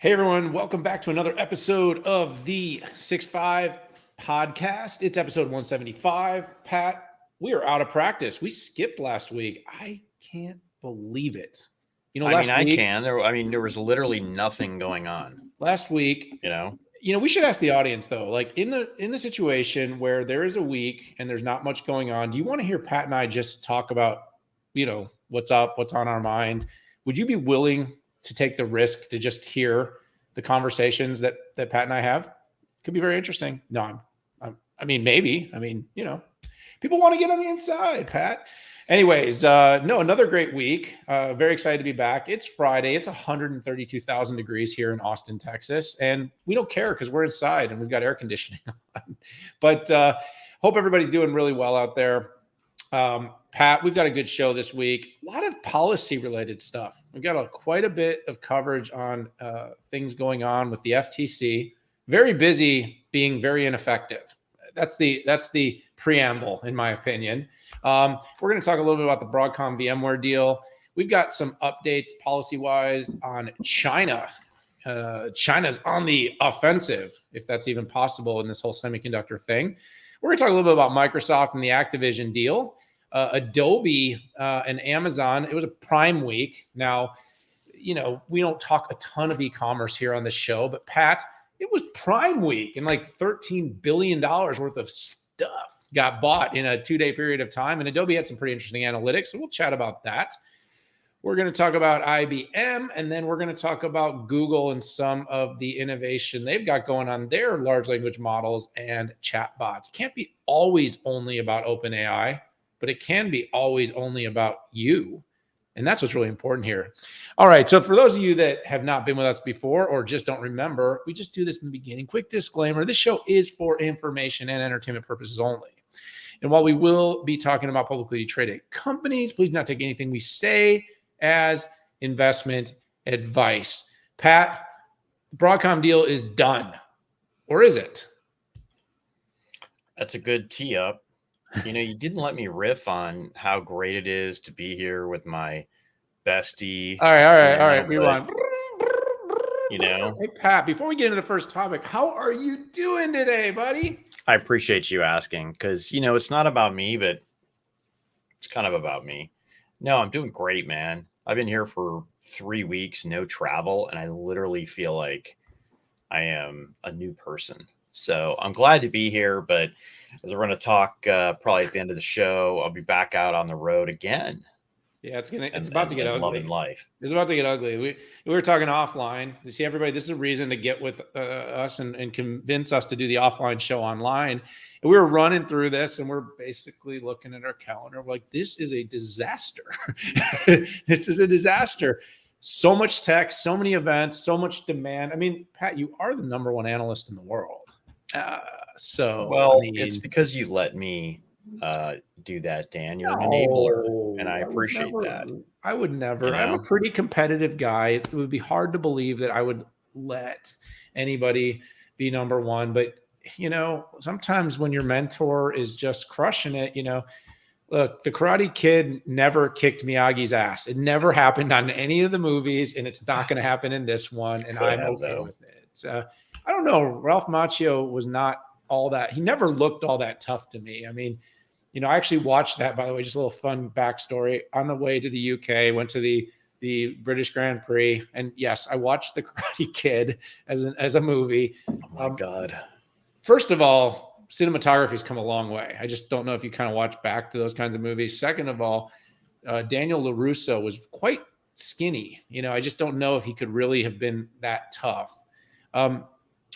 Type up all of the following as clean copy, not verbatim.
Hey everyone, welcome back to another episode of the 6-5 podcast. It's episode 175. Pat, we are out of practice. We skipped last week. I can't believe it. I can. There was literally nothing going on. Last week, we should ask the audience though, like in the situation where there is a week and there's not much going on, do you want to hear Pat and I just talk about, what's up, what's on our mind? Would you be willing to take the risk to just hear the conversations that Pat and I have? Could be very interesting. No, maybe. People want to get on the inside, Pat. Anyways, another great week. Very excited to be back. It's Friday. It's 132,000 degrees here in Austin, Texas. And we don't care because we're inside and we've got air conditioning on. But hope everybody's doing really well out there. Pat, we've got a good show this week. A lot of policy-related stuff. We've got quite a bit of coverage on things going on with the FTC. Very busy, being very ineffective. That's the preamble, in my opinion. We're going to talk a little bit about the Broadcom-VMware deal. We've got some updates policy-wise on China. China's on the offensive, if that's even possible in this whole semiconductor thing. We're going to talk a little bit about Microsoft and the Activision deal. Adobe and Amazon, it was a Prime week. Now, we don't talk a ton of e-commerce here on the show, but Pat, it was Prime week and like $13 billion worth of stuff got bought in a 2-day period of time. And Adobe had some pretty interesting analytics. So we'll chat about that. We're going to talk about IBM, and then we're going to talk about Google and some of the innovation they've got going on their large language models and chatbots. It can't be always only about OpenAI, but it can be always only about you. And that's what's really important here. All right. So for those of you that have not been with us before or just don't remember, we just do this in the beginning. Quick disclaimer. This show is for information and entertainment purposes only. And while we will be talking about publicly traded companies, please not take anything we say as investment advice. Pat, Broadcom deal is done. Or is it? That's a good tee up. You didn't let me riff on how great it is to be here with my bestie. All right. We run. Hey, Pat, before we get into the first topic, how are you doing today, buddy? I appreciate you asking because, it's not about me, but it's kind of about me. No, I'm doing great, man. I've been here for 3 weeks, no travel, and I literally feel like I am a new person. So I'm glad to be here, but as we're going to talk probably at the end of the show, I'll be back out on the road again. Yeah, it's about to get ugly. Loving life. It's about to get ugly. We were talking offline. You see, everybody, this is a reason to get with us and convince us to do the offline show online. And we were running through this, and we're basically looking at our calendar. We're like, this is a disaster. This is a disaster. So much tech, so many events, so much demand. I mean, Pat, you are the number one analyst in the world. It's because you let me do that, Dan. You're an enabler, and I appreciate that. I would never. I'm a pretty competitive guy. It would be hard to believe that I would let anybody be number one. But, sometimes when your mentor is just crushing it, look, the Karate Kid never kicked Miyagi's ass. It never happened on any of the movies, and it's not going to happen in this one. And I'm okay with it. I don't know. Ralph Macchio was not all that. He never looked all that tough to me. I mean, I actually watched that, by the way, just a little fun backstory. On the way to the UK, went to the British Grand Prix. And yes, I watched The Karate Kid as a movie. Oh my God. First of all, cinematography's come a long way. I just don't know if you kind of watch back to those kinds of movies. Second of all, Daniel LaRusso was quite skinny. I just don't know if he could really have been that tough.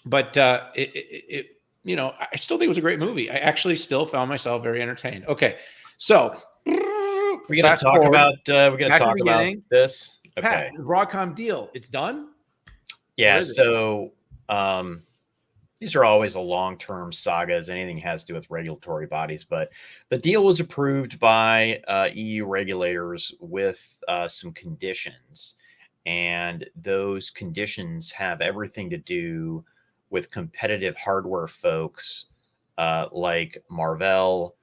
But I still think it was a great movie. I actually still found myself very entertained. Okay, so we got to talk about this. Okay, Pat, the Broadcom deal, it's done. Yeah. So these are always a long-term saga as anything has to do with regulatory bodies. But the deal was approved by EU regulators with some conditions, and those conditions have everything to do with competitive hardware folks like Marvell,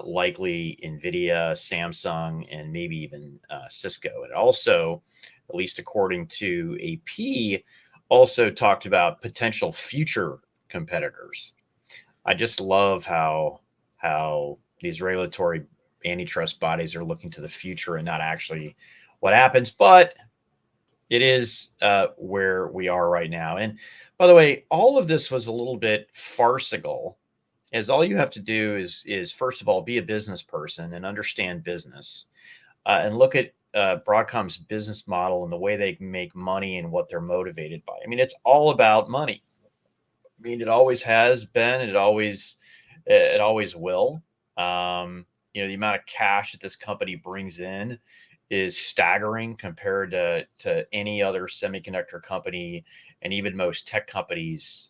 likely NVIDIA, Samsung, and maybe even Cisco. And also, at least according to AP, also talked about potential future competitors. I just love how these regulatory antitrust bodies are looking to the future and not actually what happens, but it is where we are right now. And by the way, all of this was a little bit farcical, as all you have to do is first of all be a business person and understand business, and look at Broadcom's business model and the way they make money and what they're motivated by. I mean, it's all about money. I mean, it always has been. It always will. The amount of cash that this company brings in is staggering compared to any other semiconductor company and even most tech companies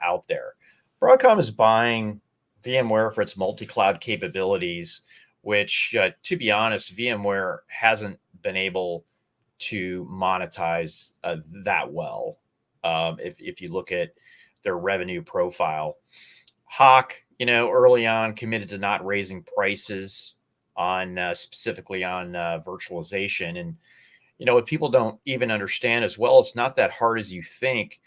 out there. Broadcom is buying VMware for its multi-cloud capabilities, which, to be honest, VMware hasn't been able to monetize that well. If you look at their revenue profile, Hawk, early on committed to not raising prices on specifically on virtualization. And, what people don't even understand as well, it's not that hard as you think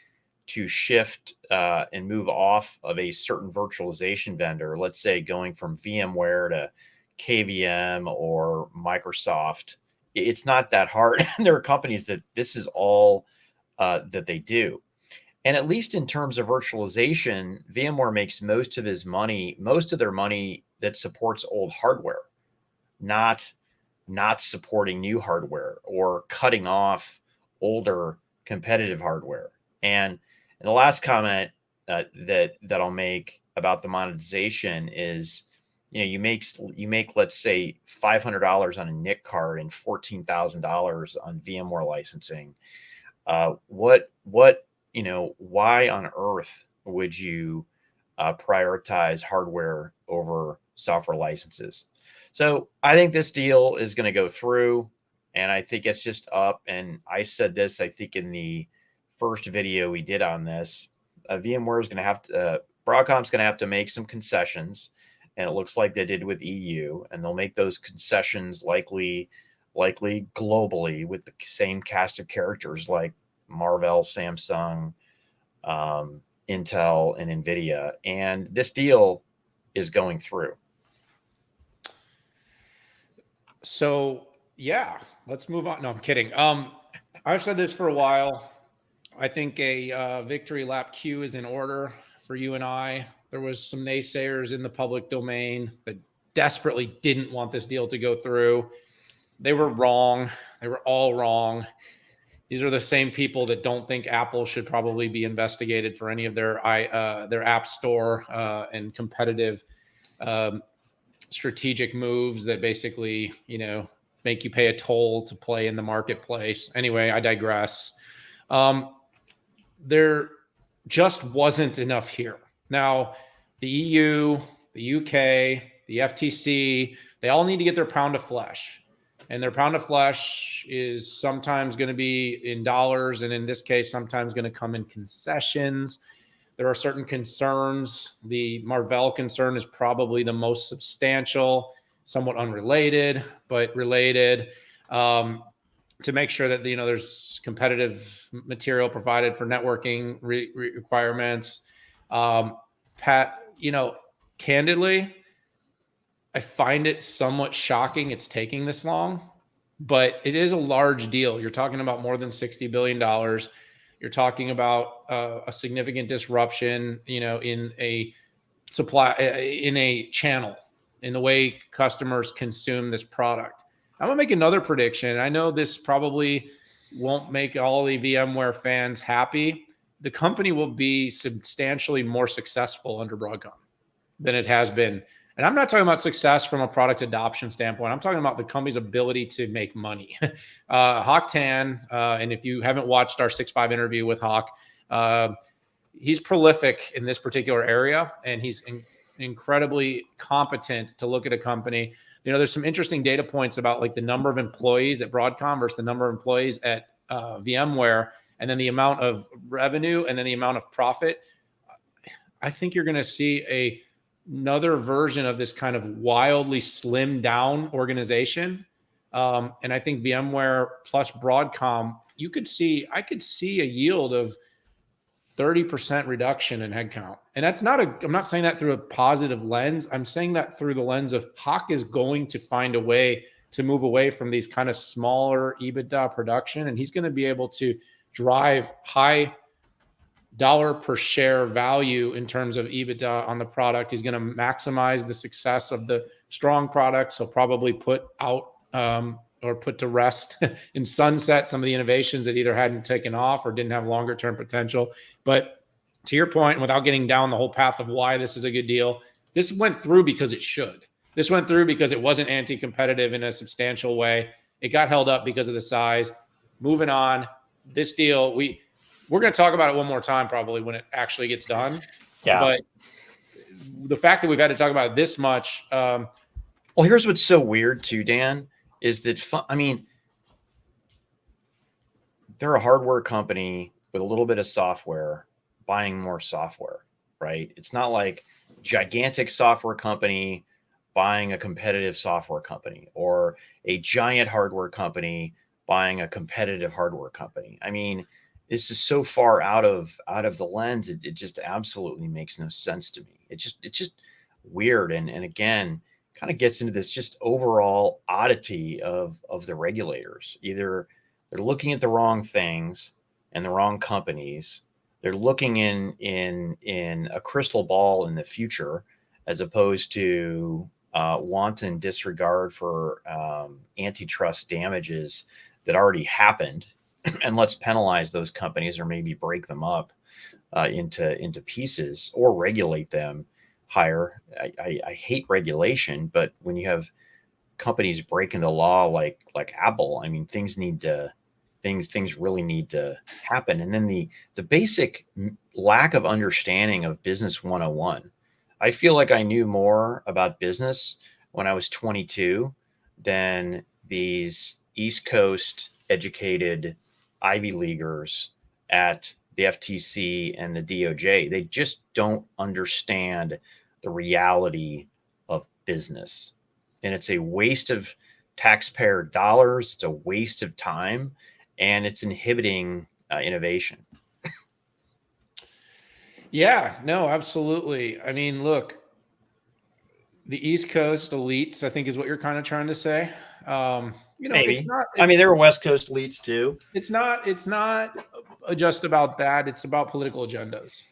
to shift and move off of a certain virtualization vendor, let's say going from VMware to KVM or Microsoft. It's not that hard. There are companies that this is all that they do. And at least in terms of virtualization, VMware makes most of their money that supports old hardware, not supporting new hardware or cutting off older competitive hardware. And the last comment that I'll make about the monetization is, you make let's say $500 on a NIC card and $14,000 on VMware licensing. Why on earth would you prioritize hardware over software licenses? So I think this deal is going to go through, and I think it's just up. And I said this, I think, in the first video we did on this. VMware is going to have to, Broadcom's going to have to make some concessions, and it looks like they did with EU, and they'll make those concessions likely globally with the same cast of characters like Marvell, Samsung, Intel, and NVIDIA. And this deal is going through. So, yeah, let's move on. No, I'm kidding. I've said this for a while. I think a victory lap queue is in order for you and I. There was some naysayers in the public domain that desperately didn't want this deal to go through. They were wrong. They were all wrong. These are the same people that don't think Apple should probably be investigated for any of their app store and competitive strategic moves that basically, make you pay a toll to play in the marketplace. Anyway, I digress. There just wasn't enough here. Now, the EU, the UK, the FTC, they all need to get their pound of flesh. And their pound of flesh is sometimes going to be in dollars, and in this case, sometimes going to come in concessions. There are certain concerns. The Marvell concern is probably the most substantial, somewhat unrelated, but related, to make sure that there's competitive material provided for networking requirements. Pat, candidly, I find it somewhat shocking it's taking this long, but it is a large deal. You're talking about more than $60 billion. You're talking about a significant disruption, in a supply, in a channel, in the way customers consume this product. I'm gonna make another prediction. I know this probably won't make all the VMware fans happy. The company will be substantially more successful under Broadcom than it has been. And I'm not talking about success from a product adoption standpoint. I'm talking about the company's ability to make money. Hock Tan, and if you haven't watched our 6.5 interview with Hock, he's prolific in this particular area, and he's incredibly competent to look at a company. There's some interesting data points about like the number of employees at Broadcom versus the number of employees at VMware, and then the amount of revenue and then the amount of profit. I think you're going to see another version of this kind of wildly slimmed down organization. And I think VMware plus Broadcom, I could see a yield of 30% reduction in headcount. And that's I'm not saying that through a positive lens. I'm saying that through the lens of Hawk is going to find a way to move away from these kind of smaller EBITDA production. And he's going to be able to drive high dollar per share value in terms of EBITDA on the product. He's going to maximize the success of the strong products. He'll probably put out or put to rest in sunset some of the innovations that either hadn't taken off or didn't have longer term potential. But to your point, without getting down the whole path of why this is a good deal, this went through because it should. This went through because it wasn't anti-competitive in a substantial way. It got held up because of the size. Moving on, this deal, we're going to talk about it one more time probably when it actually gets done. Yeah. But the fact that we've had to talk about it this much. Well, here's what's so weird too, Dan, is that, they're a hardware company with a little bit of software buying more software, right? It's not like gigantic software company buying a competitive software company or a giant hardware company buying a competitive hardware company. I mean, this is so far out of the lens. It just absolutely makes no sense to me. It's just weird. And again, kind of gets into this just overall oddity of the regulators. Either they're looking at the wrong things and the wrong companies. They're looking in a crystal ball in the future, as opposed to wanton disregard for antitrust damages that already happened. And let's penalize those companies or maybe break them up into pieces or regulate them higher. I hate regulation, but when you have companies breaking the law like Apple, I mean, things really need to happen. And then the basic lack of understanding of business 101. I feel like I knew more about business when I was 22 than these East Coast educated Ivy Leaguers at the FTC and the DOJ. They just don't understand the reality of business. And it's a waste of taxpayer dollars. It's a waste of time, and it's inhibiting innovation. Yeah, no, absolutely. I mean, look, the East Coast elites, I think is what you're kind of trying to say. Maybe. It's not, there are West Coast elites too. It's not just about that. It's about political agendas.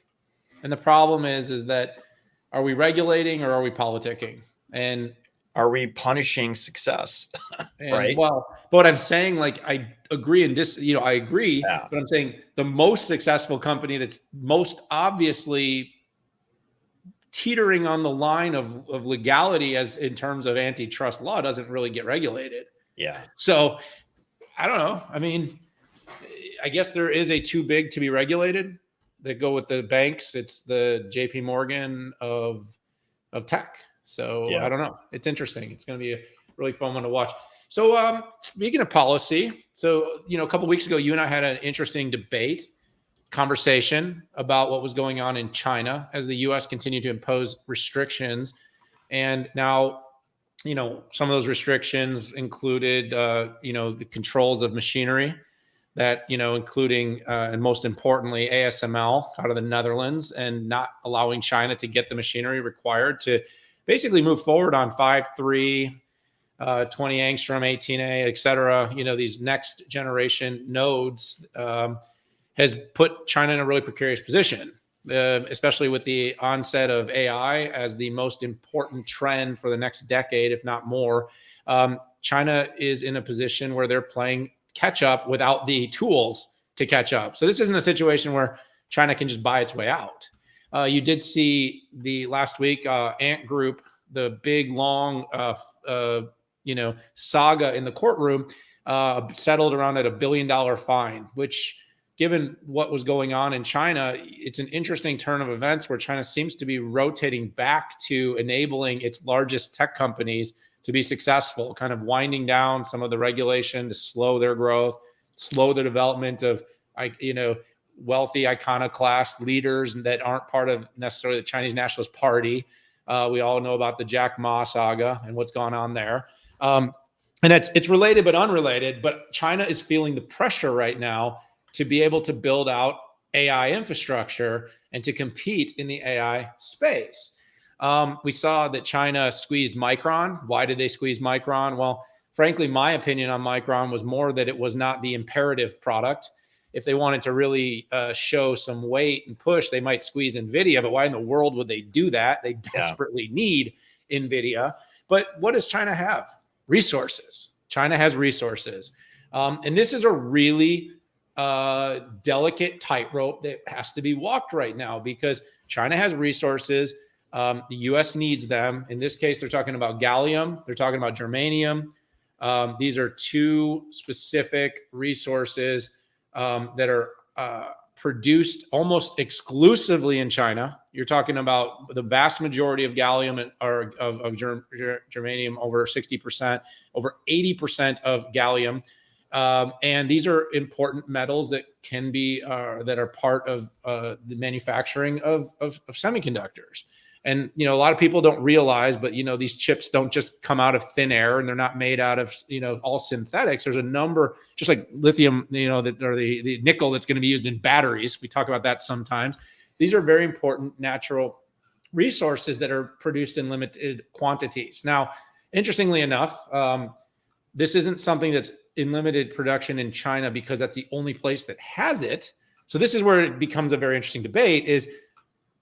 And the problem is that, are we regulating or are we politicking? And are we punishing success? Right. Well, but what I'm saying, like, I agree I agree, yeah. But I'm saying the most successful company that's most obviously teetering on the line of legality as in terms of antitrust law doesn't really get regulated. Yeah. So I don't know. I mean, I guess there is a too big to be regulated. They go with the banks. It's the JP Morgan of tech. So yeah. I don't know. It's interesting. It's going to be a really fun one to watch. So speaking of policy, so, a couple of weeks ago, you and I had an interesting conversation about what was going on in China as the U.S. continued to impose restrictions. And now, some of those restrictions included, the controls of machinery that, including, and most importantly, ASML out of the Netherlands, and not allowing China to get the machinery required to basically move forward on 5.3, 20 angstrom, 18A, et cetera. These next generation nodes has put China in a really precarious position, especially with the onset of AI as the most important trend for the next decade, if not more. China is in a position where they're playing catch up without the tools to catch up. So this isn't a situation where China can just buy its way out. You did see the last week, Ant Group, the big, long, saga in the courtroom, settled around at $1 billion fine, which, given what was going on in China, it's an interesting turn of events where China seems to be rotating back to enabling its largest tech companies to be successful, kind of winding down some of the regulation to slow their growth, slow the development of, wealthy iconoclast leaders that aren't part of necessarily the Chinese Nationalist Party. We all know about the Jack Ma saga and what's gone on there. And it's related but unrelated, but China is feeling the pressure right now to be able to build out AI infrastructure and to compete in the AI space. We saw that China squeezed Micron. Why did they squeeze Micron? Well, frankly, my opinion on Micron was more that it was not the imperative product. If they wanted to really show some weight and push, they might squeeze NVIDIA. But why in the world would they do that? They desperately need NVIDIA. But what does China have? Resources. China has resources. And this is a really delicate tightrope that has to be walked right now because China has resources. The U.S. needs them. In this case, they're talking about gallium. They're talking about germanium. These are two specific resources that are produced almost exclusively in China. You're talking about the vast majority of gallium or of germanium, over 60%, over 80% of gallium. And these are important metals that can be that are part of the manufacturing of semiconductors. And, a lot of people don't realize, but, these chips don't just come out of thin air and they're not made out of, all synthetics. There's a number, just like lithium, that or the nickel that's going to be used in batteries. We talk about that sometimes. These are very important natural resources that are produced in limited quantities. Now, interestingly enough, this isn't something that's in limited production in China because that's the only place that has it. So this is where it becomes a very interesting debate is,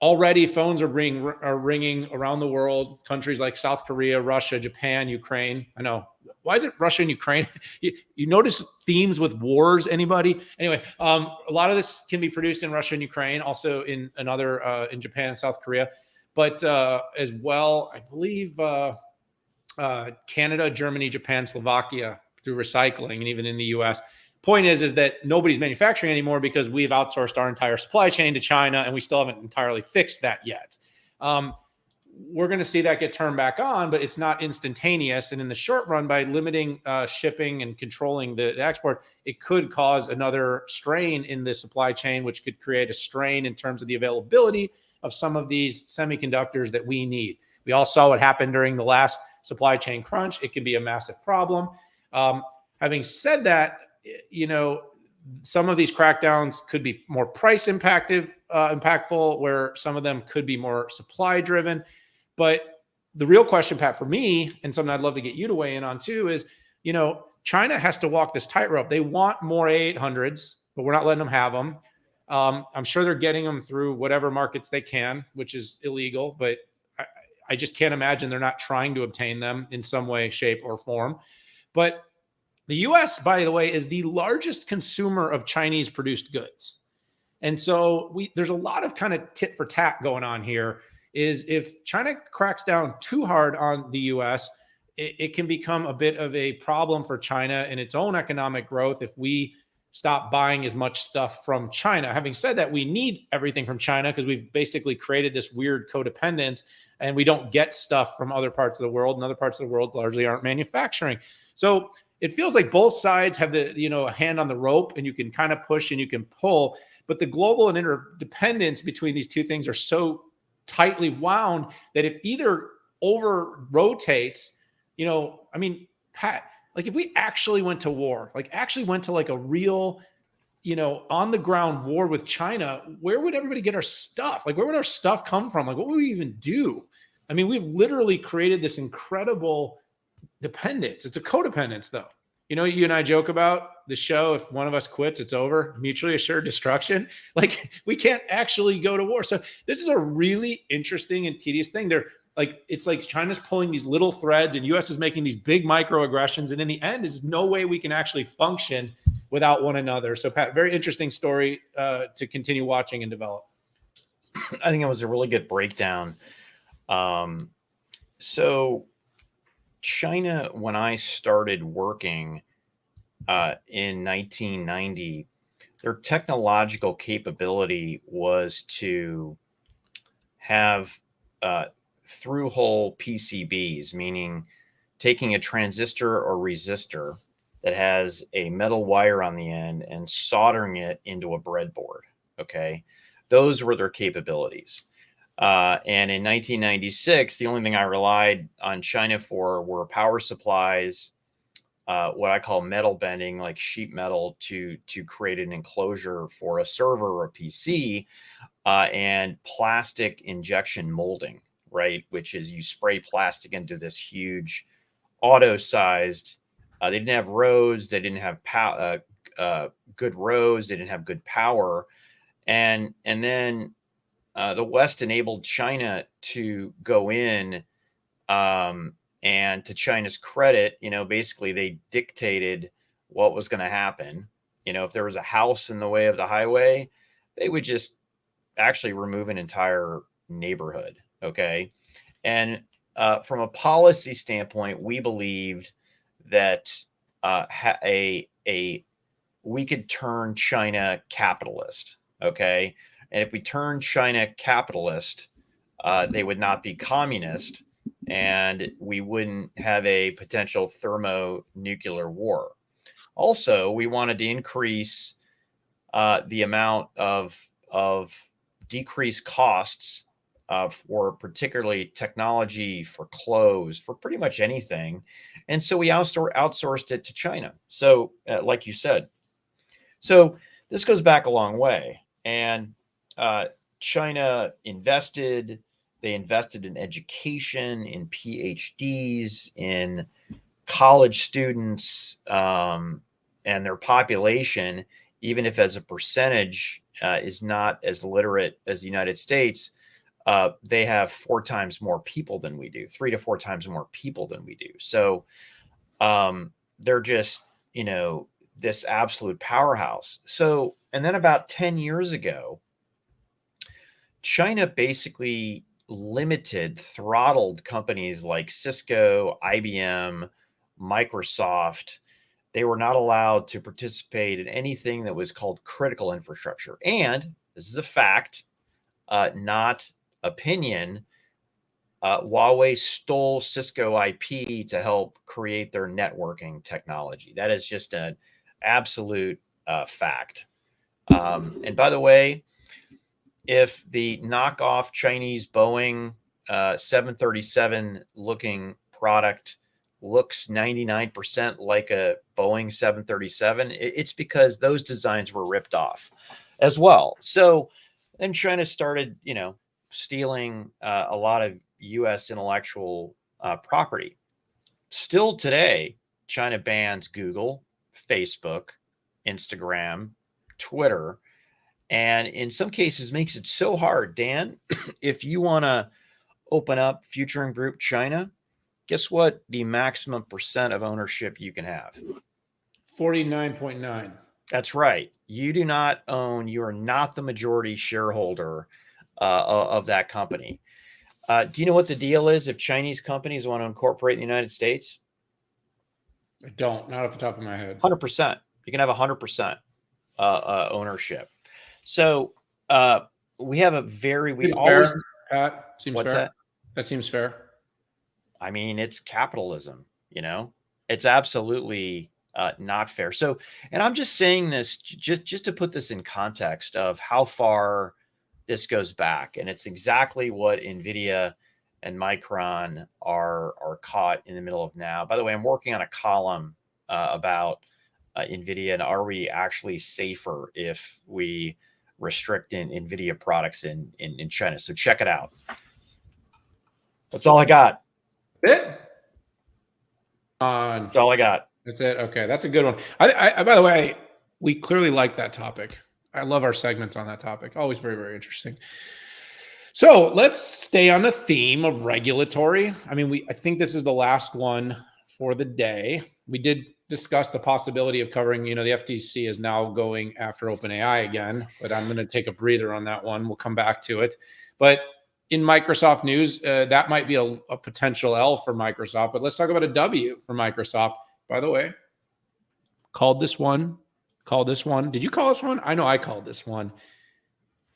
already phones are ringing around the world, countries like South Korea, Russia, Japan, Ukraine. I know. Why is it Russia and Ukraine? You notice themes with wars, anybody? Anyway, a lot of this can be produced in Russia and Ukraine, also in Japan and South Korea. But as well, I believe Canada, Germany, Japan, Slovakia through recycling, and even in the US. Point is that nobody's manufacturing anymore because we've outsourced our entire supply chain to China, and we still haven't entirely fixed that yet. We're going to see that get turned back on, but it's not instantaneous. And in the short run, by limiting shipping and controlling the export, it could cause another strain in the supply chain, which could create a strain in terms of the availability of some of these semiconductors that we need. We all saw what happened during the last supply chain crunch. It can be a massive problem. Having said that, some of these crackdowns could be more price impactful, where some of them could be more supply driven. But the real question, Pat, for me, and something I'd love to get you to weigh in on too, is, China has to walk this tightrope. They want more A800s, but we're not letting them have them. I'm sure they're getting them through whatever markets they can, which is illegal, but I just can't imagine they're not trying to obtain them in some way, shape, or form. But the U.S., by the way, is the largest consumer of Chinese produced goods. And so there's a lot of kind of tit for tat going on here. Is if China cracks down too hard on the U.S., it can become a bit of a problem for China and its own economic growth if we stop buying as much stuff from China. Having said that, we need everything from China because we've basically created this weird codependence and we don't get stuff from other parts of the world, and other parts of the world largely aren't manufacturing. So it feels like both sides have a hand on the rope, and you can kind of push and you can pull, but the global and interdependence between these two things are so tightly wound that if either over rotates, Pat, like if we actually went to war, like a real, on the ground war with China, where would everybody get our stuff? Like, where would our stuff come from? Like, what would we even do? I mean, we've literally created this incredible dependence. It's a codependence, though. You and I joke about the show. If one of us quits, it's over. Mutually assured destruction. Like, we can't actually go to war. So this is a really interesting and tedious thing. It's like China's pulling these little threads and US is making these big microaggressions. And in the end, there's no way we can actually function without one another. So Pat, very interesting story to continue watching and develop. I think it was a really good breakdown. So China, when I started working in 1990, their technological capability was to have through-hole PCBs, meaning taking a transistor or resistor that has a metal wire on the end and soldering it into a breadboard. Okay, those were their capabilities. And in 1996, the only thing I relied on China for were power supplies what I call metal bending, like sheet metal, to create an enclosure for a server or a PC, and plastic injection molding, right? Which is you spray plastic into this huge auto-sized. They didn't have rows. They didn't have good rows. They didn't have good power, and then the West enabled China to go in. And to China's credit, basically they dictated what was going to happen. If there was a house in the way of the highway, they would just actually remove an entire neighborhood. Okay. And from a policy standpoint, we believed that we could turn China capitalist. Okay. And if we turn China capitalist, they would not be communist, and we wouldn't have a potential thermonuclear war. Also, we wanted to increase the amount of decreased costs for particularly technology, for clothes, for pretty much anything. And so we outsourced it to China. So like you said, so this goes back a long way. And China invested. They invested in education, in PhDs, in college students, and their population, even if as a percentage is not as literate as the United States, they have 4 times more people than we do, 3 to 4 times more people than we do. So they're just, this absolute powerhouse. So, and then about 10 years ago, China basically throttled companies like Cisco, IBM, Microsoft. They were not allowed to participate in anything that was called critical infrastructure. And this is a fact, not opinion. Huawei stole Cisco IP to help create their networking technology. That is just an absolute fact. And by the way, if the knockoff Chinese Boeing 737 looking product looks 99% like a Boeing 737, it's because those designs were ripped off as well. So then China started, stealing a lot of U.S. intellectual property. Still today, China bans Google, Facebook, Instagram, Twitter, and in some cases makes it so hard, Dan, if you want to open up Futurum Group China, guess what the maximum percent of ownership you can have? 49.9. That's right. You are not the majority shareholder of that company. Do you know what the deal is if Chinese companies want to incorporate in the United States? I don't, not off the top of my head. 100%. You can have 100% ownership. So we have Fair, Pat. Seems what's fair. that? That seems fair. I mean, it's capitalism, it's absolutely not fair. So, and I'm just saying this just to put this in context of how far this goes back. And it's exactly what NVIDIA and Micron are caught in the middle of now. By the way, I'm working on a column about NVIDIA and are we actually safer if we restrict NVIDIA products in China. So check it out. That's all I got. That's all I got. That's it. Okay. That's a good one. I by the way, we clearly like that topic. I love our segments on that topic. Always very, very interesting. So let's stay on the theme of regulatory. I mean, I think this is the last one for the day. We did discuss the possibility of covering, the FTC is now going after OpenAI again, but I'm going to take a breather on that one. We'll come back to it. But in Microsoft news, that might be a potential L for Microsoft, but let's talk about a W for Microsoft. By the way, called this one. Did you call this one? I know I called this one.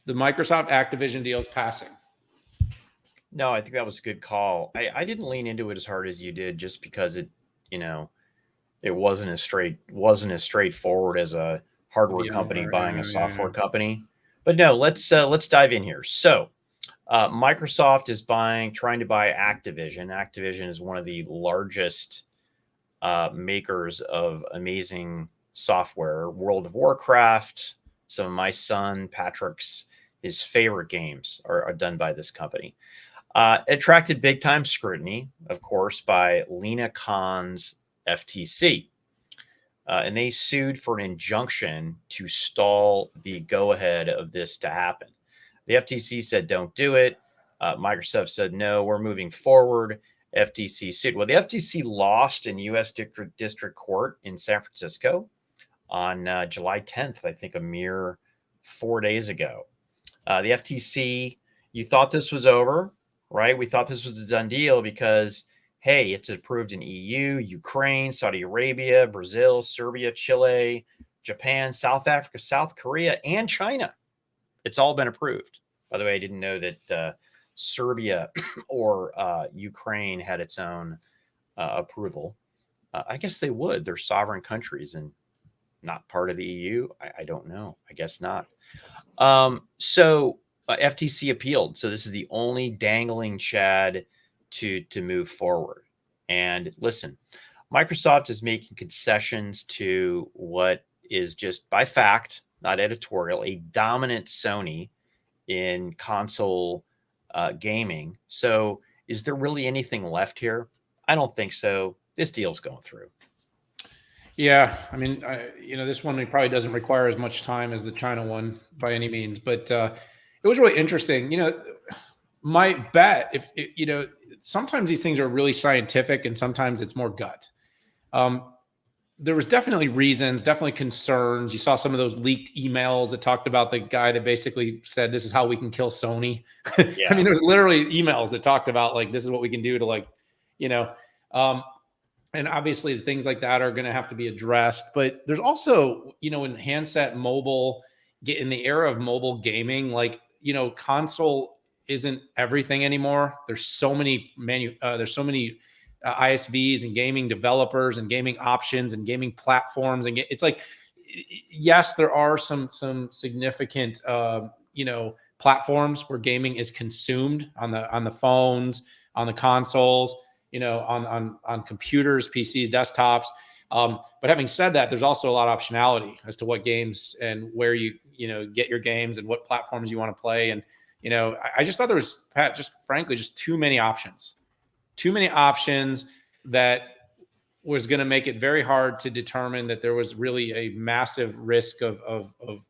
The Microsoft-Activision deal is passing. No, I think that was a good call. I didn't lean into it as hard as you did just because it wasn't as straightforward as a hardware company buying a software company. But no, let's dive in here. So Microsoft is trying to buy Activision. Activision is one of the largest makers of amazing software. World of Warcraft, some of my son Patrick's, his favorite games are done by this company. Attracted big time scrutiny, of course, by Lena Khan's FTC. And they sued for an injunction to stall the go-ahead of this to happen. The FTC said, don't do it. Microsoft said, no, we're moving forward. FTC sued. Well, the FTC lost in U.S. District Court in San Francisco on July 10th, I think a mere 4 days ago. The FTC, you thought this was over, right? We thought this was a done deal because, hey, it's approved in EU, Ukraine, Saudi Arabia, Brazil, Serbia, Chile, Japan, South Africa, South Korea, and China. It's all been approved. By the way, I didn't know that Serbia or Ukraine had its own approval. I guess they would. They're sovereign countries and not part of the EU. I don't know. I guess not. So FTC appealed. So this is the only dangling Chad to move forward. And listen, Microsoft is making concessions to what is just by fact, not editorial, a dominant Sony in console gaming. So is there really anything left here? I don't think so. This deal's going through. Yeah, I mean, this one probably doesn't require as much time as the China one by any means, but it was really interesting. My bet, if sometimes these things are really scientific and sometimes it's more gut. There was definitely reasons, definitely concerns. You saw some of those leaked emails that talked about the guy that basically said, this is how we can kill Sony. Yeah. I mean, there's literally emails that talked about like, this is what we can do to and obviously things like that are going to have to be addressed. But there's also, in handset mobile, in the era of mobile gaming, console isn't everything anymore. There's so many ISVs and gaming developers and gaming options and gaming platforms. And it's like, yes, there are some significant, platforms where gaming is consumed on the phones, on the consoles, on computers, PCs, desktops. But having said that, there's also a lot of optionality as to what games and where you get your games and what platforms you want to play. And, I just thought there was, Pat, just frankly, just too many options that was going to make it very hard to determine that there was really a massive risk of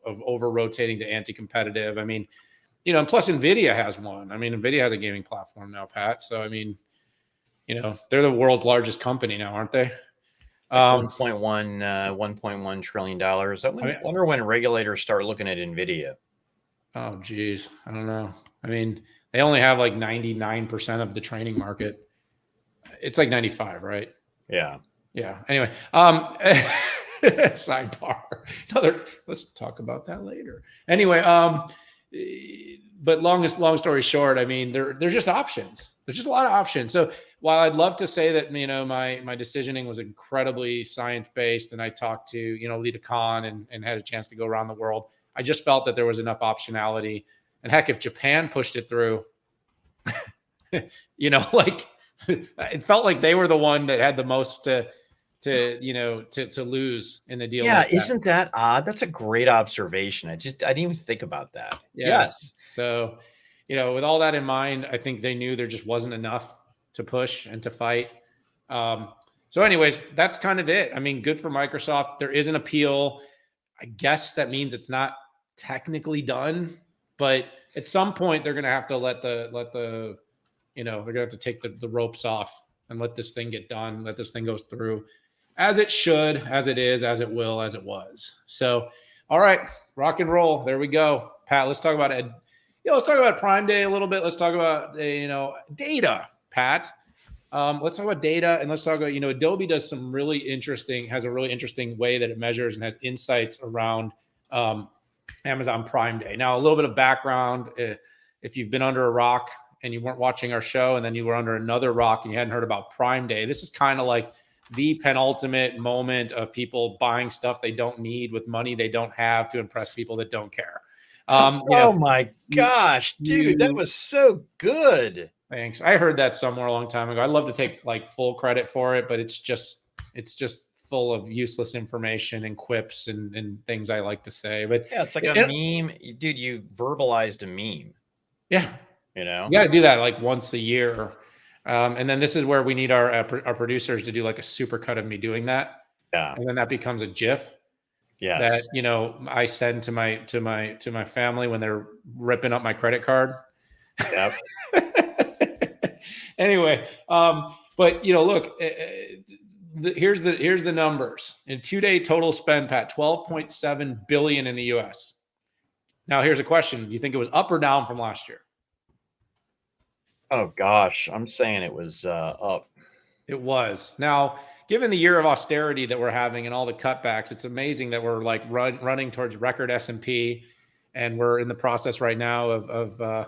over rotating to anti-competitive. I mean, and plus NVIDIA has one. I mean, NVIDIA has a gaming platform now, Pat. So, I mean, they're the world's largest company now, aren't they? $1.1 trillion. I wonder when regulators start looking at NVIDIA. Oh, geez. I don't know. I mean, they only have like 99% of the training market. It's like 95, right? Yeah. Yeah. Anyway, sidebar. Let's talk about that later. Anyway, but long story short, I mean, there's just options. There's just a lot of options. So while I'd love to say that, my decisioning was incredibly science-based and I talked to, Lena Khan and had a chance to go around the world, I just felt that there was enough optionality. And heck, if Japan pushed it through, it felt like they were the one that had the most to lose in the deal. Yeah, like isn't that odd? That's a great observation. I didn't even think about that. Yeah. Yes. So, with all that in mind, I think they knew there just wasn't enough to push and to fight. So anyways, that's kind of it. I mean, good for Microsoft. There is an appeal. I guess that means it's not technically done, but at some point they're going to have to let the they're going to have to take the ropes off and let this thing get done, let this thing go through as it should, as it is, as it will, as it was. So, all right, rock and roll. There we go. Pat, let's talk about let's talk about Prime Day a little bit. Let's talk about, data, Pat. Let's talk about data, and let's talk about, Adobe does has a really interesting way that it measures and has insights around Amazon Prime Day. Now, a little bit of background, if you've been under a rock and you weren't watching our show and then you were under another rock and you hadn't heard about Prime Day, this is kind of like the penultimate moment of people buying stuff they don't need with money they don't have to impress people that don't care. Oh my gosh, dude, that was so good. Thanks. I heard that somewhere a long time ago. I'd love to take like full credit for it, but it's just It's just full of useless information and quips and things I like to say. But yeah, it's like a meme, dude. You verbalized a meme. Yeah, you know, you got to do that like once a year. And then this is where we need our producers to do like a super cut of me doing that. Yeah, and then that becomes a GIF. Yes. That I send to my family when they're ripping up my credit card. Yep. Anyway, but look, here's the numbers. In 2-day total spend, Pat, $12.7 billion in the US. Now here's a question. Do you think it was up or down from last year? Oh gosh, I'm saying it was up. It was. Now, given the year of austerity that we're having and all the cutbacks, it's amazing that we're like running towards record S&P, and we're in the process right now of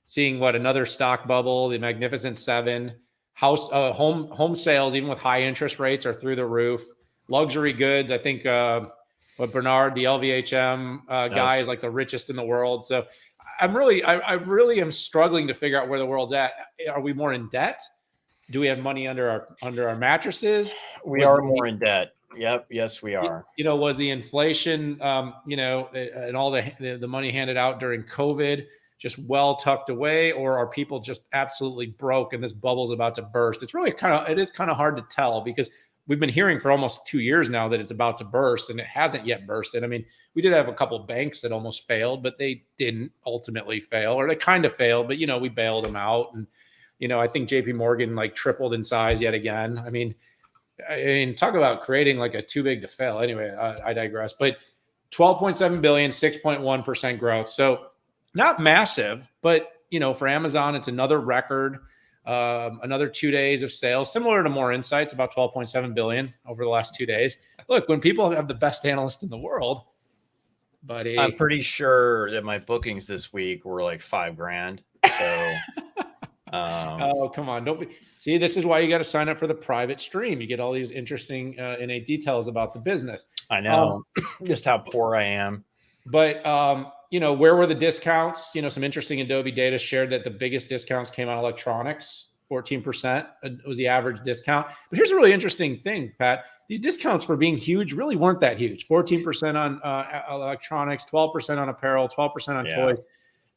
seeing another stock bubble. The Magnificent Seven, home sales, even with high interest rates, are through the roof. Luxury goods, I think Bernard, the LVHM guy, is like the richest in the world. So I really am struggling to figure out where the world's at. Are we more in debt? Do we have money under our mattresses? We are more in debt. Yep. Yes, we are. Was the inflation, and all the money handed out during COVID just well tucked away, or are people just absolutely broke and this bubble's about to burst? It is kind of hard to tell, because we've been hearing for almost 2 years now that it's about to burst, and it hasn't yet bursted. I mean, we did have a couple of banks that almost failed, but they didn't ultimately fail, or they kind of failed, but we bailed them out. And I think JP Morgan tripled in size yet again. I mean, talk about creating like a too big to fail. Anyway, I digress. But 12.7 billion, 6.1% growth. So not massive, but for Amazon, it's another record. Another 2 days of sales, similar to Moor Insights, about 12.7 billion over the last 2 days. Look, when people have the best analyst in the world, buddy, I'm pretty sure that my bookings this week were like $5,000. So, oh, come on. Don't be. See, this is why you got to sign up for the private stream. You get all these interesting innate details about the business. I know just how poor I am. But, where were the discounts? Some interesting Adobe data shared that the biggest discounts came on electronics. 14% was the average discount. But here's a really interesting thing, Pat. These discounts, for being huge, really weren't that huge. 14% on electronics, 12% on apparel, 12% on toys,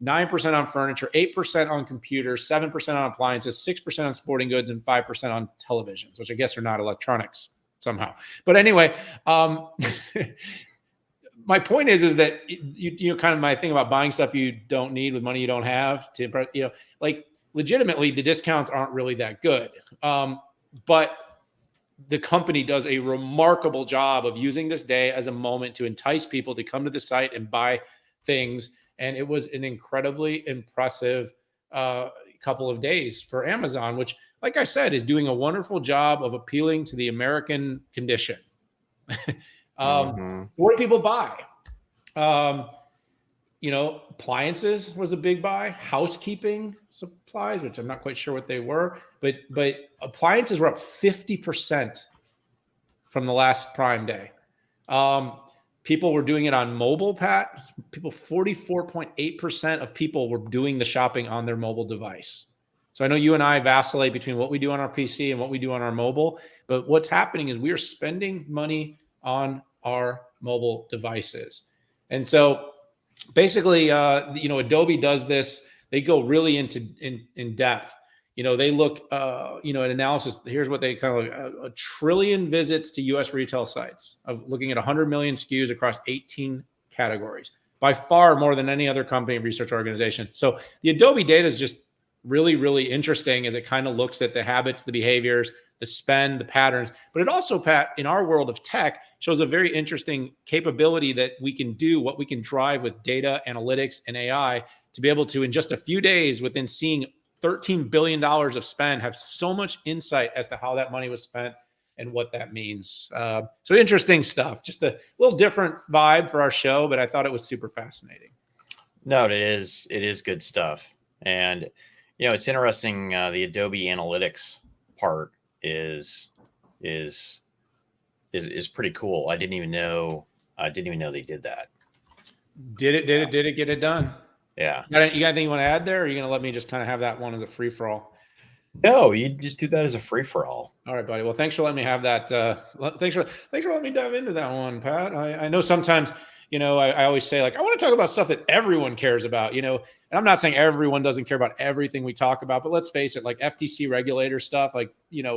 9% on furniture, 8% on computers, 7% on appliances, 6% on sporting goods, and 5% on televisions, which I guess are not electronics somehow. But anyway, my point is that kind of my thing about buying stuff you don't need with money you don't have to impress, legitimately the discounts aren't really that good. But the company does a remarkable job of using this day as a moment to entice people to come to the site and buy things. And it was an incredibly impressive couple of days for Amazon, which, like I said, is doing a wonderful job of appealing to the American condition. What do people buy? Appliances was a big buy. Housekeeping supplies, which I'm not quite sure what they were, but appliances were up 50% from the last Prime Day. People were doing it on mobile, Pat. 44.8% of people were doing the shopping on their mobile device. So I know you and I vacillate between what we do on our PC and what we do on our mobile, but what's happening is we are spending money on our mobile devices. And so basically, Adobe does this. They go really in depth. They look, at analysis. Here's what they kind of a trillion visits to U.S. retail sites, of looking at 100 million SKUs across 18 categories, by far more than any other company research organization. So the Adobe data is just really, really interesting, as it kind of looks at the habits, the behaviors, the spend, the patterns. But it also, Pat, in our world of tech, shows a very interesting capability that we can do, what we can drive with data analytics and AI, to be able to, in just a few days, within seeing $13 billion of spend, have so much insight as to how that money was spent and what that means. So interesting stuff. Just a little different vibe for our show, but I thought it was super fascinating. No, it is good stuff. And, it's interesting. The Adobe Analytics part is pretty cool. I didn't even know they did that. Did it get it done? Yeah. You got anything you want to add there, or are you going to let me just kind of have that one as a free for all? No, you just do that as a free for all. All right, buddy. Well, thanks for letting me have that. Thanks for letting me dive into that one, Pat. I know sometimes, I always say, like, I want to talk about stuff that everyone cares about, and I'm not saying everyone doesn't care about everything we talk about, but let's face it, like FTC regulator stuff, like,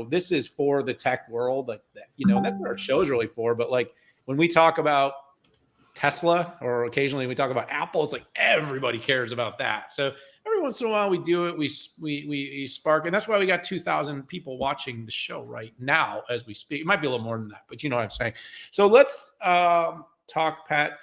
this is for the tech world, like that, that's what our show is really for. But like when we talk about Tesla, or occasionally we talk about Apple, it's like everybody cares about that. So every once in a while we do it, we spark, and that's why we got 2,000 people watching the show right now as we speak. It might be a little more than that, but you know what I'm saying. So let's talk, Pat.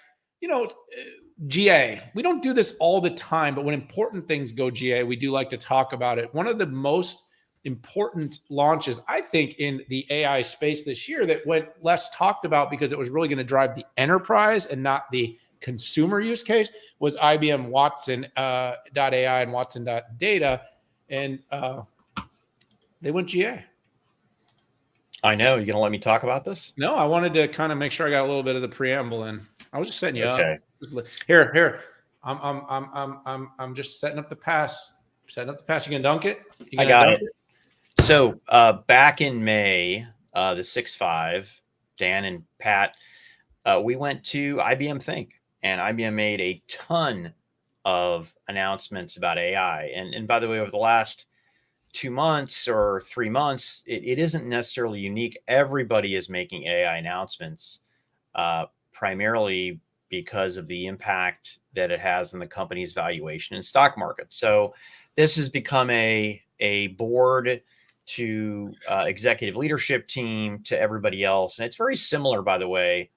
GA. We don't do this all the time, but when important things go GA, we do like to talk about it. One of the most important launches, I think, in the AI space this year that went less talked about because it was really going to drive the enterprise and not the consumer use case, was IBM Watson.ai and Watson.data. And they went GA. I know. You going to let me talk about this? No, I wanted to kind of make sure I got a little bit of the preamble in. I was just setting you up. Here. I'm just setting up the pass. Setting up the pass. You can dunk it? I got it. So back in May, the 6.5, Dan and Pat, we went to IBM Think, and IBM made a ton of announcements about AI. And by the way, over the last 2 months or 3 months, it isn't necessarily unique. Everybody is making AI announcements, primarily because of the impact that it has on the company's valuation and stock market. So this has become a board to executive leadership team to everybody else. And it's very similar, by the way,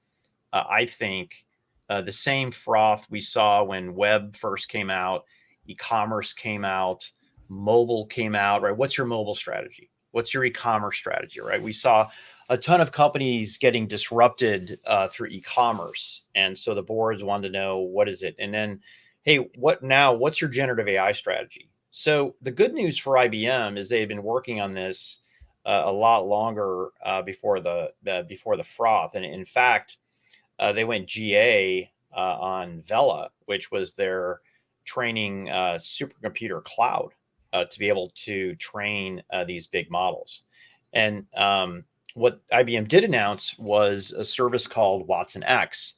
I think, the same froth we saw when web first came out, e-commerce came out, mobile came out, right? What's your mobile strategy? What's your e-commerce strategy, right? We saw a ton of companies getting disrupted through e-commerce. And so the boards wanted to know, what is it? And then, hey, what's your generative AI strategy? So the good news for IBM is they had been working on this a lot longer before the froth. And in fact, they went GA on Vela, which was their training supercomputer cloud to be able to train these big models. And what IBM did announce was a service called Watsonx.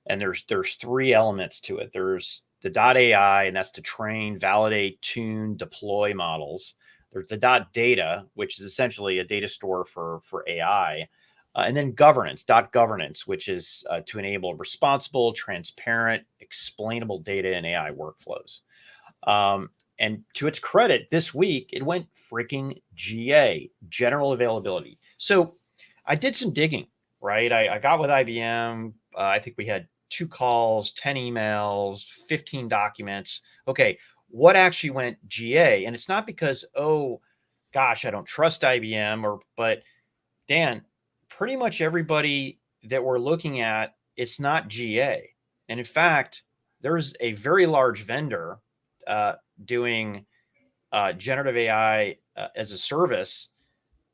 And there's 3 elements to it. There's the .ai, and that's to train, validate, tune, deploy models. There's the .data, which is essentially a data store for AI. And then governance, .governance, which is to enable responsible, transparent, explainable data in AI workflows. And to its credit, this week, it went freaking GA, general availability. So I did some digging, right? I got with IBM. I think we had 2 calls, 10 emails, 15 documents. Okay, what actually went GA? And it's not because, oh, gosh, I don't trust IBM, but Dan, pretty much everybody that we're looking at, it's not GA. And in fact, there's a very large vendor doing generative AI as a service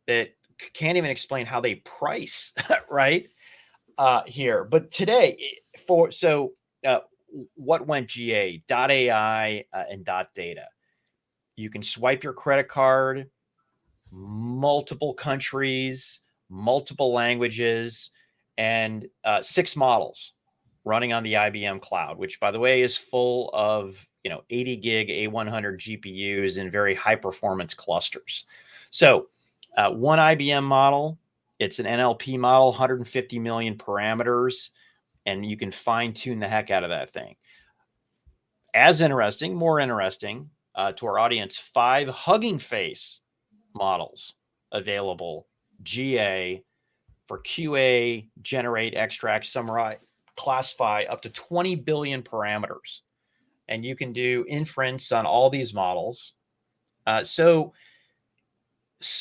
that can't even explain how they price, right? Here. But today, what went GA? .ai and .data. You can swipe your credit card, multiple countries, multiple languages, and 6 models running on the IBM cloud, which, by the way, is full of 80 gig A100 GPUs in very high performance clusters. So one IBM model, it's an NLP model, 150 million parameters, and you can fine tune the heck out of that thing. More interesting to our audience, 5 Hugging Face models available GA for QA, generate, extract, summarize, classify up to 20 billion parameters. And you can do inference on all these models. So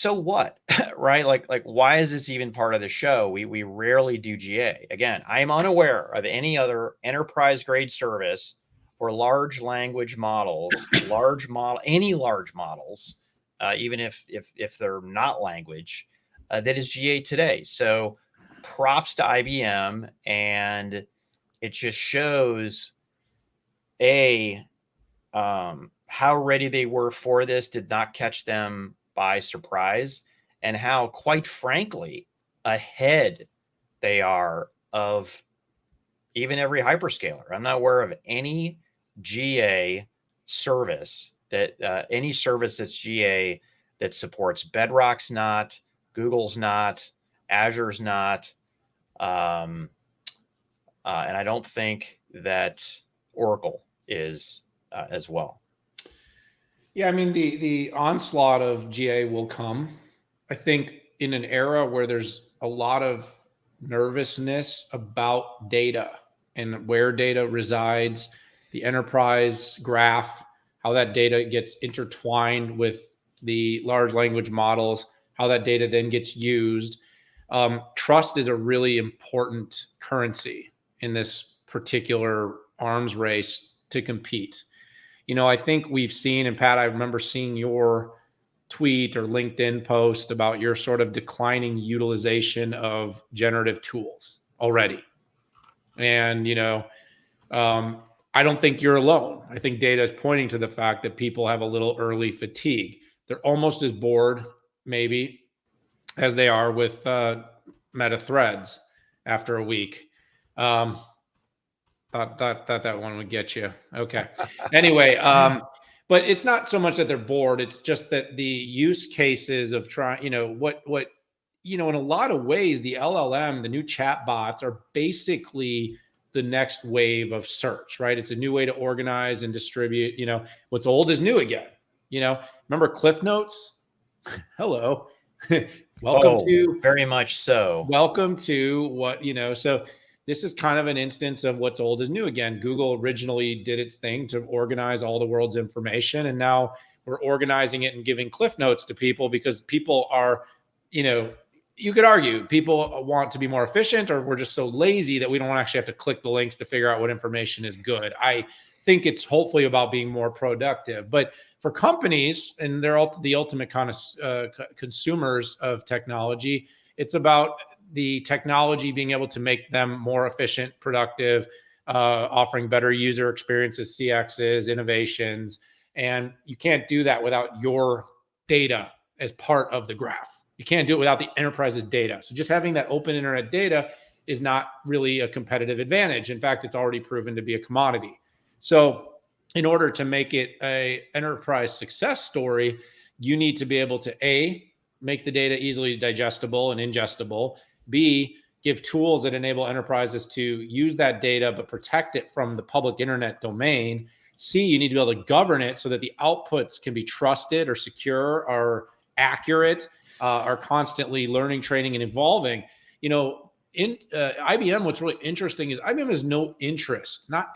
what, right? Like, why is this even part of the show? We rarely do GA. Again, I am unaware of any other enterprise grade service for large language models, any large models, even if they're not language, that is GA today. So props to IBM, and it just shows how ready they were for this. Did not catch them by surprise, and how, quite frankly, ahead they are of even every hyperscaler. I'm not aware of any GA service any service that's GA that supports Bedrock's not, Google's not, Azure's not, and I don't think that Oracle is as well. Yeah, I mean, the onslaught of GA will come. I think in an era where there's a lot of nervousness about data and where data resides, the enterprise graph, how that data gets intertwined with the large language models, how that data then gets used. Trust is a really important currency in this particular arms race to compete. I think we've seen, and Pat, I remember seeing your tweet or LinkedIn post about your sort of declining utilization of generative tools already. And, I don't think you're alone. I think data is pointing to the fact that people have a little early fatigue. They're almost as bored, maybe, as they are with Meta Threads after a week. Thought that one would get you. Okay. Anyway, but it's not so much that they're bored. It's just that the use cases of trying, in a lot of ways, the LLM, the new chat bots are basically the next wave of search, right? It's a new way to organize and distribute. What's old is new again. Remember Cliff Notes? Hello. Welcome to very much so. Welcome to what, so this is kind of an instance of what's old is new again. Google originally did its thing to organize all the world's information. And now we're organizing it and giving Cliff Notes to people because people are, you could argue people want to be more efficient, or we're just so lazy that we don't actually have to click the links to figure out what information is good. I think it's hopefully about being more productive. But for companies, and they're the ultimate kind of consumers of technology, it's about the technology being able to make them more efficient, productive, offering better user experiences, CXs, innovations. And you can't do that without your data as part of the graph. You can't do it without the enterprise's data. So just having that open internet data is not really a competitive advantage. In fact, it's already proven to be a commodity. So in order to make it an enterprise success story, you need to be able to A, make the data easily digestible and ingestible, B, give tools that enable enterprises to use that data but protect it from the public internet domain. C, you need to be able to govern it so that the outputs can be trusted or secure or accurate, are constantly learning, training, and evolving. In IBM, what's really interesting is IBM has no interest, not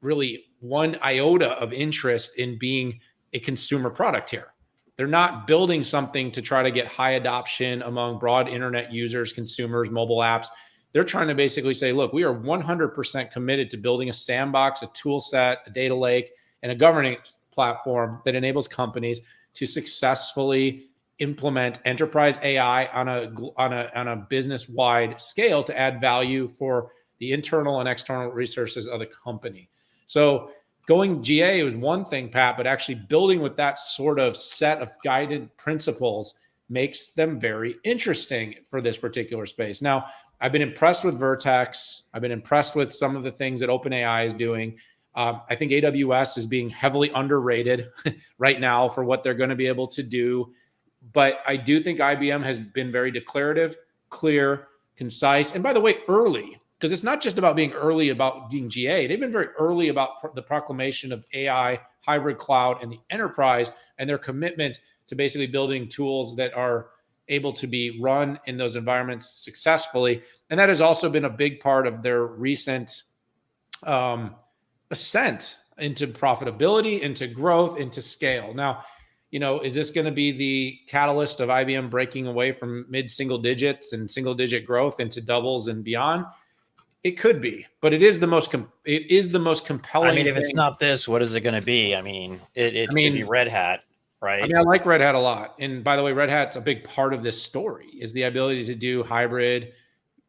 really one iota of interest in being a consumer product here. They're not building something to try to get high adoption among broad internet users, consumers, mobile apps. They're trying to basically say, look, we are 100% committed to building a sandbox, a tool set, a data lake, and a governing platform that enables companies to successfully implement enterprise AI on a business-wide scale to add value for the internal and external resources of the company. So going GA was one thing, Pat, but actually building with that sort of set of guided principles makes them very interesting for this particular space. Now, I've been impressed with Vertex. I've been impressed with some of the things that OpenAI is doing. I think AWS is being heavily underrated right now for what they're going to be able to do. But I do think IBM has been very declarative, clear, concise, and by the way, early, because it's not just about being early about being GA. They've been very early about the proclamation of AI, hybrid cloud, and the enterprise, and their commitment to basically building tools that are able to be run in those environments successfully. And that has also been a big part of their recent ascent into profitability, into growth, into scale. Now, is this going to be the catalyst of IBM breaking away from mid-single digits and single-digit growth into doubles and beyond? It could be, but it is the most compelling. I mean, if it's not this, what is it going to be? I mean, it could be Red Hat, right? I mean, I like Red Hat a lot. And by the way, Red Hat's a big part of this story, is the ability to do hybrid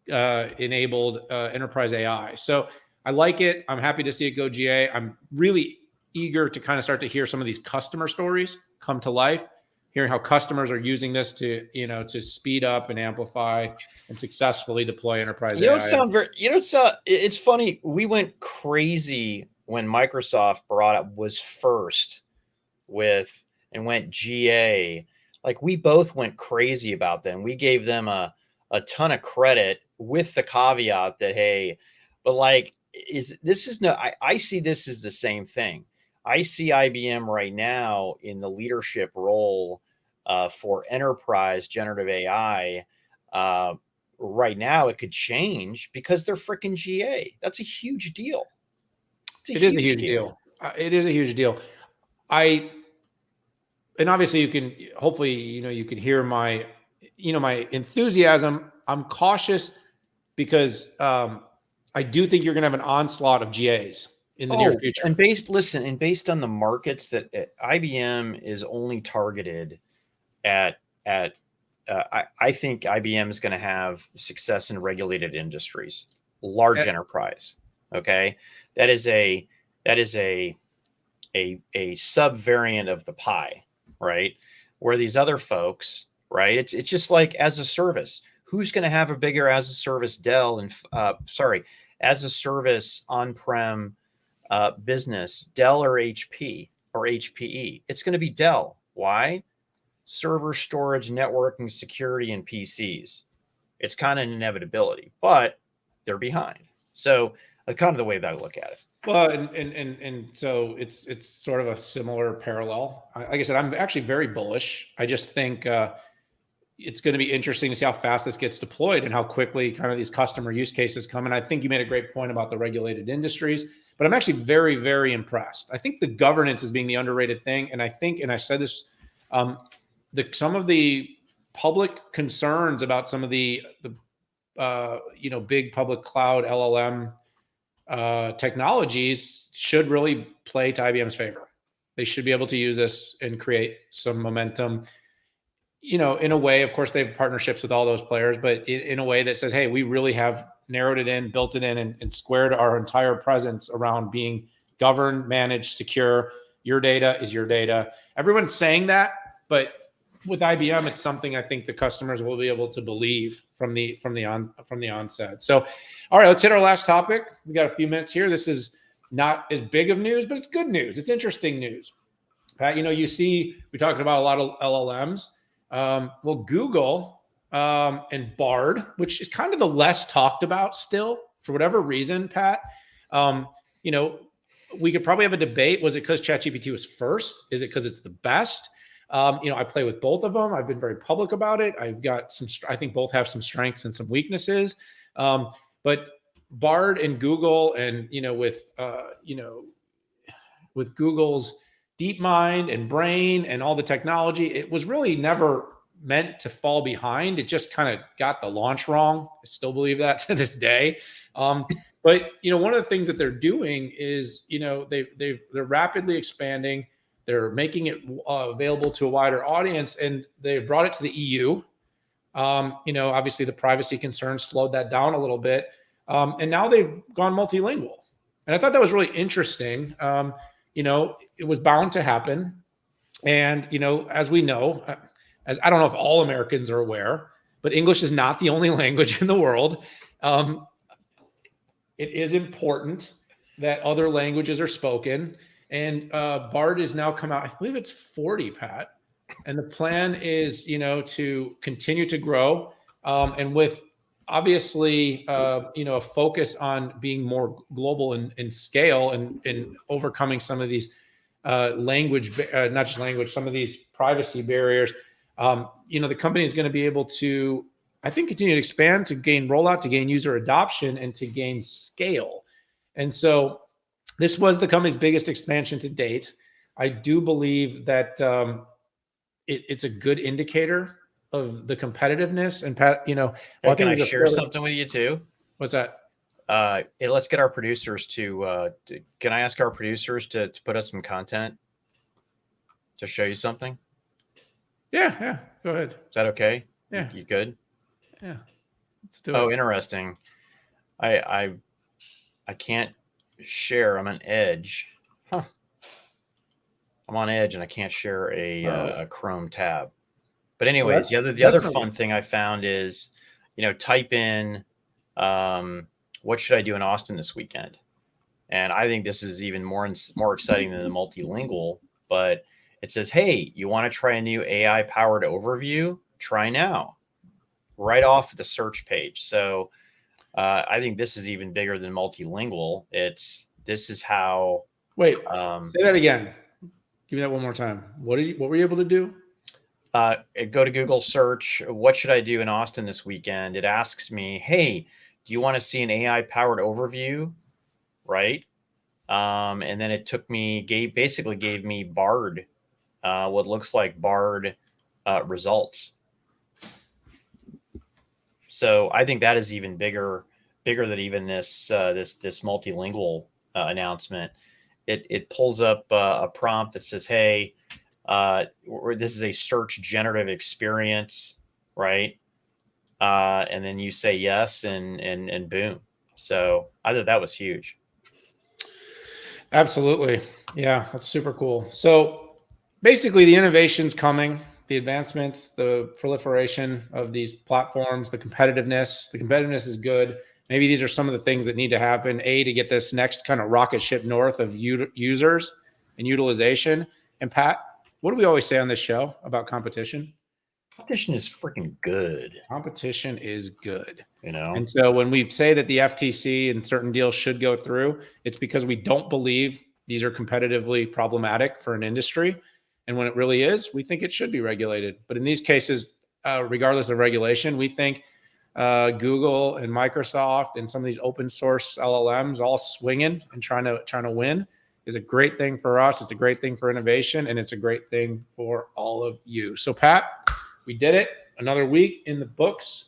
enabled enterprise AI. So I like it. I'm happy to see it go GA. I'm really eager to kind of start to hear some of these customer stories come to life. hearing how customers are using this to, to speed up and amplify and successfully deploy enterprise AI. It's funny. We went crazy when Microsoft was first with and went GA. Like, we both went crazy about them. We gave them a ton of credit with the caveat that, hey, but like, I see this as the same thing. I see IBM right now in the leadership role for enterprise generative AI. Right now, it could change because they're freaking GA. That's a huge deal. It is a huge deal. It is a huge deal. And obviously you can, hopefully, you can hear my enthusiasm. I'm cautious because I do think you're going to have an onslaught of GAs in the near future. And based on the markets that IBM is only targeted at, I think IBM is going to have success in regulated industries, large enterprise. Okay, that is a subvariant of the pie, right? Where these other folks, right? It's just like as a service. Who's going to have a bigger as a service Dell and as a service on-prem business, Dell or HP or HPE? It's going to be Dell. Why? Server, storage, networking, security, and PCs. It's kind of an inevitability, but they're behind. So that's kind of the way that I look at it. Well, and so it's sort of a similar parallel. Like I said, I'm actually very bullish. I just think it's going to be interesting to see how fast this gets deployed and how quickly kind of these customer use cases come. And I think you made a great point about the regulated industries, but I'm actually very, very impressed. I think the governance is being the underrated thing. And I think, and I said this, some of the public concerns about some of the big public cloud LLM technologies should really play to IBM's favor. They should be able to use this and create some momentum, in a way. Of course, they have partnerships with all those players, but in a way that says, hey, we really have narrowed it in, built it in, and squared our entire presence around being governed, managed, secure. Your data is your data. Everyone's saying that, but with IBM, it's something I think the customers will be able to believe from the onset. So, all right, let's hit our last topic. We got a few minutes here. This is not as big of news, but it's good news. It's interesting news. Pat, you see, we talked about a lot of LLMs. Well, Google and Bard, which is kind of the less talked about still for whatever reason, Pat. We could probably have a debate. Was it because ChatGPT was first? Is it because it's the best? I play with both of them. I've been very public about it. I've got I think both have some strengths and some weaknesses. But Bard and Google, and with Google's DeepMind and Brain and all the technology, it was really never meant to fall behind. It just kind of got the launch wrong. I still believe that to this day. But one of the things that they're doing is, they're rapidly expanding. They're making it available to a wider audience, and they brought it to the EU. Obviously the privacy concerns slowed that down a little bit. And now they've gone multilingual. And I thought that was really interesting. It was bound to happen. And, as we know, as I don't know if all Americans are aware, but English is not the only language in the world. It is important that other languages are spoken. And Bard is now come out, I believe it's 40, Pat. And the plan is, to continue to grow. And with obviously, a focus on being more global in scale and overcoming some of these not just language, some of these privacy barriers. The company is going to be able to, I think, continue to expand, to gain rollout, to gain user adoption, and to gain scale. And so this was the company's biggest expansion to date. I do believe that it's a good indicator of the competitiveness. And Pat, well, can I share something with you too? What's that? Hey, let's get our producers to can I ask our producers to put us some content to show you something? Yeah. Go ahead. Is that okay? Yeah. You good? Yeah. Let's do it. Oh, interesting. I can't share. I'm on Edge. Huh. I'm on Edge and I can't share a Chrome tab. But anyways, Well, the other fun thing I found is, type in, what should I do in Austin this weekend? And I think this is even more exciting than the multilingual. But it says, hey, you want to try a new AI powered overview? Try now, right off the search page. So I think this is even bigger than multilingual. This is how. Wait, say that again. Give me that one more time. What were you able to do? Go to Google search, what should I do in Austin this weekend? It asks me, hey, do you want to see an AI powered overview? Right. And then it basically gave me Bard, what looks like Bard results. So I think that is even bigger than even this multilingual announcement. It pulls up a prompt that says, hey, this is a search generative experience, right? And then you say yes, and boom. So I thought that was huge. Absolutely. Yeah, that's super cool. So basically the innovation's coming, the advancements, the proliferation of these platforms, the competitiveness is good. Maybe these are some of the things that need to happen, to get this next kind of rocket ship north of users and utilization. And Pat, what do we always say on this show about competition? Competition is freaking good. Competition is good. And so when we say that the FTC and certain deals should go through, it's because we don't believe these are competitively problematic for an industry. And when it really is, we think it should be regulated. But in these cases, regardless of regulation, we think Google and Microsoft and some of these open source LLMs all swinging and trying to win is a great thing for us. It's a great thing for innovation, and it's a great thing for all of you. So Pat, we did it. Another week in the books.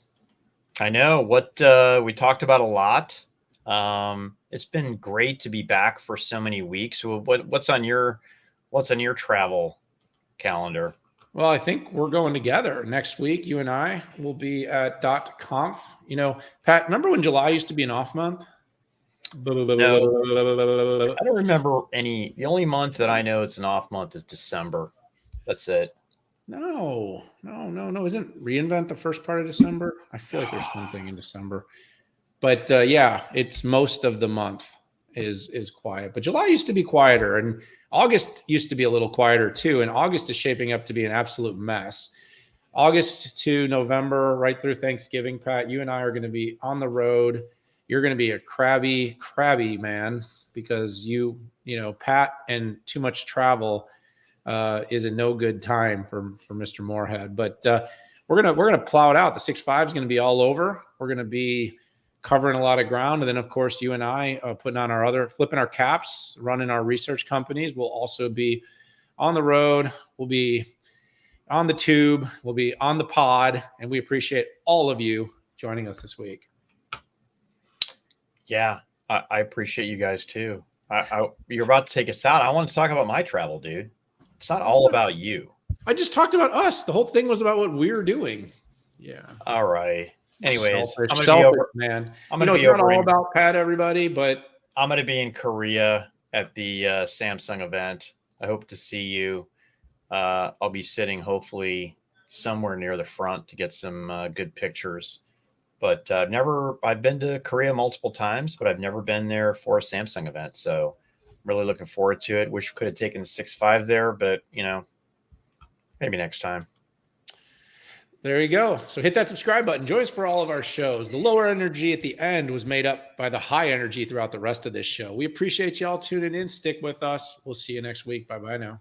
I know what we talked about a lot. It's been great to be back for so many weeks. What's on your travel calendar? Well, I think we're going together next week. You and I will be at .conf. Pat, remember when July used to be an off month? No, I don't remember any. The only month that I know it's an off month is December. That's it. No. Isn't reInvent the first part of December? I feel like there's something in December. But yeah, it's most of the month is quiet. But July used to be quieter, and August used to be a little quieter too. And August is shaping up to be an absolute mess. August to November, right through Thanksgiving, Pat, you and I are going to be on the road. You're going to be a crabby man because Pat and too much travel is a no good time for Mr. Moorhead. But we're gonna plow it out. The 6.5 is going to be all over. We're going to be covering a lot of ground, and then of course you and I flipping our caps, running our research companies. We'll also be on the road. We'll be on the tube. We'll be on the pod, and we appreciate all of you joining us this week. Yeah, I appreciate you guys too. You're about to take us out. I want to talk about my travel, dude. It's not all about you. I just talked about us. The whole thing was about what we're doing. Yeah. All right. Anyways, selfish, man. It's not all about Pat, everybody, but I'm going to be in Korea at the Samsung event. I hope to see you. I'll be sitting hopefully somewhere near the front to get some good pictures. But I've been to Korea multiple times, but I've never been there for a Samsung event. So I'm really looking forward to it. Wish we could have taken the 6.5 there, but maybe next time. There you go. So hit that subscribe button. Join us for all of our shows. The lower energy at the end was made up by the high energy throughout the rest of this show. We appreciate y'all tuning in. Stick with us. We'll see you next week. Bye-bye now.